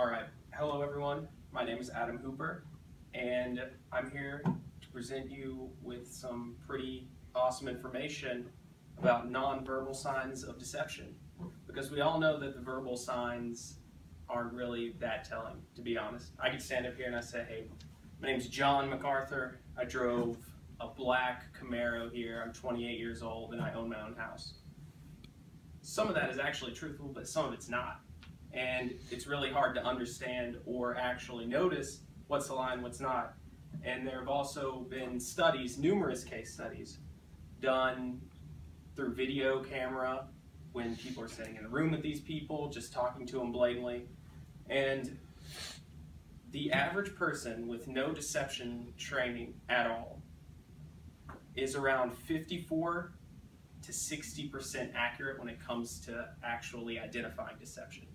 All right, hello everyone. My name is Adam Hooper, and I'm here to present you with some pretty awesome information about nonverbal signs of deception. Because we all know that the verbal signs aren't really that telling, to be honest. I could stand up here and I say, hey, my name's John MacArthur. I drove a black Camaro here. I'm 28 years old and I own my own house. Some of that is actually truthful, but some of it's not. And it's really hard to understand or actually notice what's a lie and what's not. And there have also been studies, numerous case studies, done through video camera when people are sitting in a room with these people, just talking to them blatantly. And the average person with no deception training at all is around 54 to 60% accurate when it comes to actually identifying deception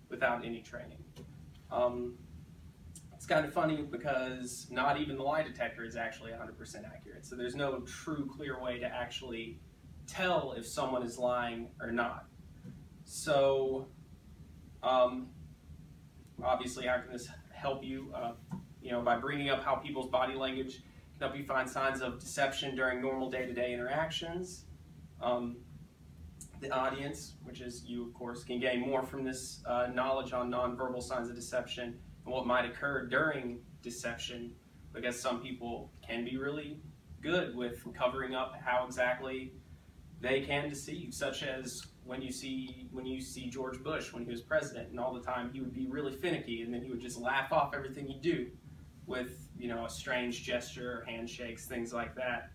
without any training. It's kind of funny because not even the lie detector is actually 100% accurate. So there's no true clear way to actually tell if someone is lying or not. So obviously, how can this help you? By bringing up how people's body language can help you find signs of deception during normal day-to-day interactions. The audience, which is you, of course, can gain more from this knowledge on nonverbal signs of deception and what might occur during deception, because some people can be really good with covering up how exactly they can deceive, such as when you see George Bush when he was president, and all the time he would be really finicky, and then he would just laugh off everything he'd do with a strange gesture, handshakes, things like that.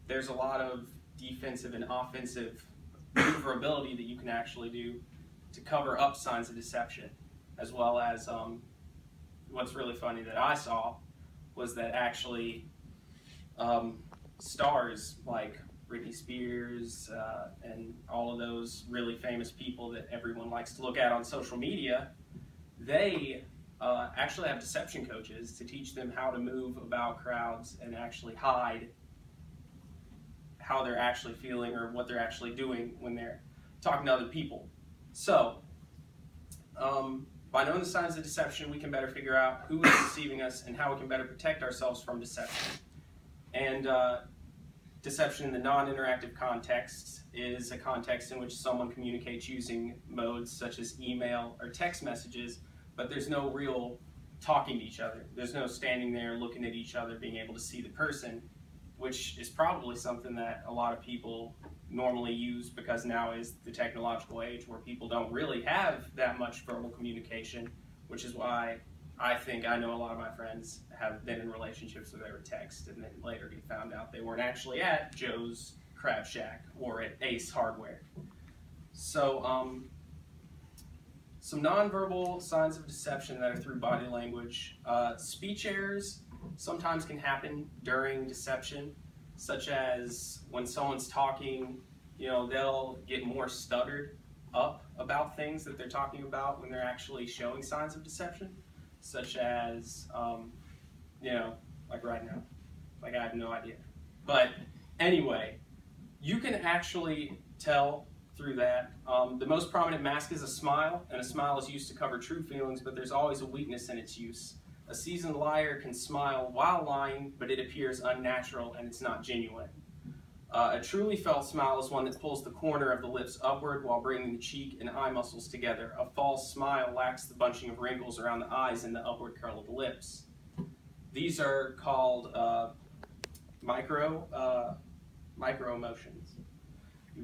There's a lot of defensive and offensive maneuverability that you can actually do to cover up signs of deception, as well as what's really funny that I saw was that actually stars like Britney Spears and all of those really famous people that everyone likes to look at on social media, they actually have deception coaches to teach them how to move about crowds and actually hide how they're actually feeling or what they're actually doing when they're talking to other people. So, by knowing the signs of deception, we can better figure out who is deceiving us and how we can better protect ourselves from deception. And deception in the non-interactive context is a context in which someone communicates using modes such as email or text messages, but there's no real talking to each other. There's no standing there looking at each other, being able to see the person, which is probably something that a lot of people normally use because now is the technological age where people don't really have that much verbal communication, which is why I think I know a lot of my friends have been in relationships where they were text and then later we found out they weren't actually at Joe's Crab Shack or at Ace Hardware. So some nonverbal signs of deception that are through body language. Speech errors sometimes can happen during deception, such as when someone's talking, they'll get more stuttered up about things that they're talking about when they're actually showing signs of deception, such as, like right now, like I have no idea. But anyway, you can actually tell through that. The most prominent mask is a smile, and a smile is used to cover true feelings, but there's always a weakness in its use. A seasoned liar can smile while lying, but it appears unnatural and it's not genuine. A truly felt smile is one that pulls the corner of the lips upward while bringing the cheek and eye muscles together. A false smile lacks the bunching of wrinkles around the eyes and the upward curl of the lips. These are called micro emotions.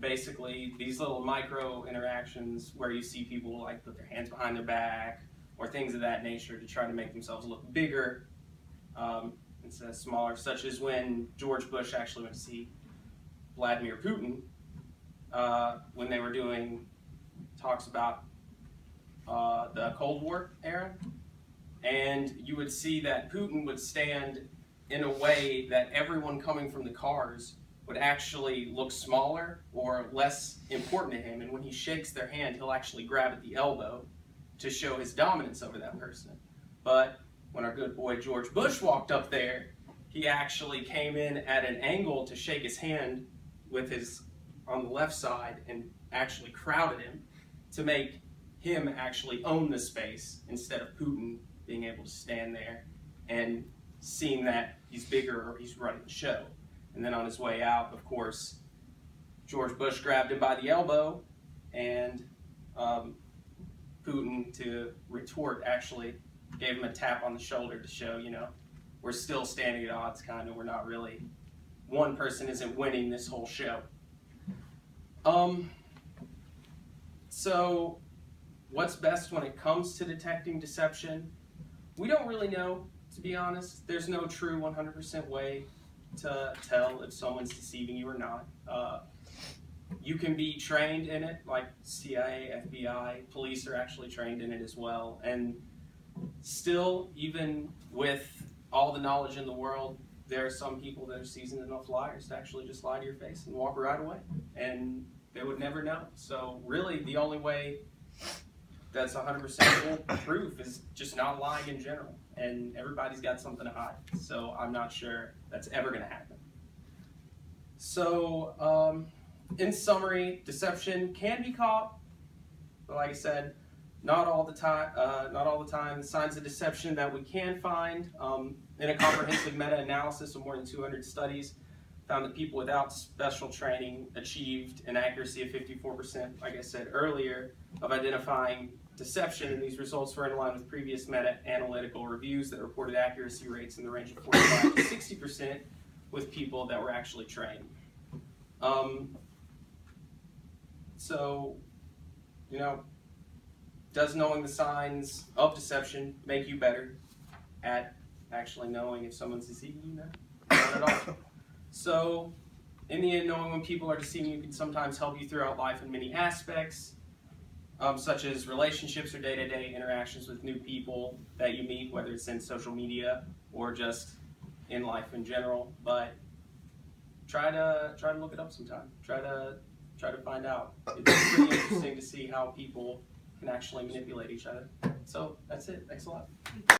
Basically, these little micro interactions where you see people like put their hands behind their back, or things of that nature to try to make themselves look bigger instead of smaller, such as when George Bush actually went to see Vladimir Putin when they were doing talks about the Cold War era. And you would see that Putin would stand in a way that everyone coming from the cars would actually look smaller or less important to him. And when he shakes their hand, he'll actually grab at the elbow to show his dominance over that person. But when our good boy George Bush walked up there, he actually came in at an angle to shake his hand with his on the left side and actually crowded him to make him actually own the space instead of Putin being able to stand there and seeing that he's bigger or he's running the show. And then on his way out, of course, George Bush grabbed him by the elbow, and Putin, to retort, actually gave him a tap on the shoulder to show, we're still standing at odds, kind of. We're not really, one person isn't winning this whole show. So what's best when it comes to detecting deception? We don't really know, to be honest. There's no true 100% way to tell if someone's deceiving you or not. You can be trained in it, like CIA, FBI, police are actually trained in it as well. And still, even with all the knowledge in the world, there are some people that are seasoned enough liars to actually just lie to your face and walk right away. And they would never know. So really, the only way that's 100% proof is just not lying in general. And everybody's got something to hide. So I'm not sure that's ever going to happen. So in summary, deception can be caught. But like I said, not all the time. The signs of deception that we can find in a comprehensive meta-analysis of more than 200 studies found that people without special training achieved an accuracy of 54%, like I said earlier, of identifying deception, and these results were in line with previous meta-analytical reviews that reported accuracy rates in the range of 45 to 60% with people that were actually trained. So, does knowing the signs of deception make you better at actually knowing if someone's deceiving you? No, not at all. So, in the end, knowing when people are deceiving you can sometimes help you throughout life in many aspects, such as relationships or day-to-day interactions with new people that you meet, whether it's in social media or just in life in general. But try to look it up sometime. Try to find out. It's pretty interesting to see how people can actually manipulate each other. So that's it. Thanks a lot.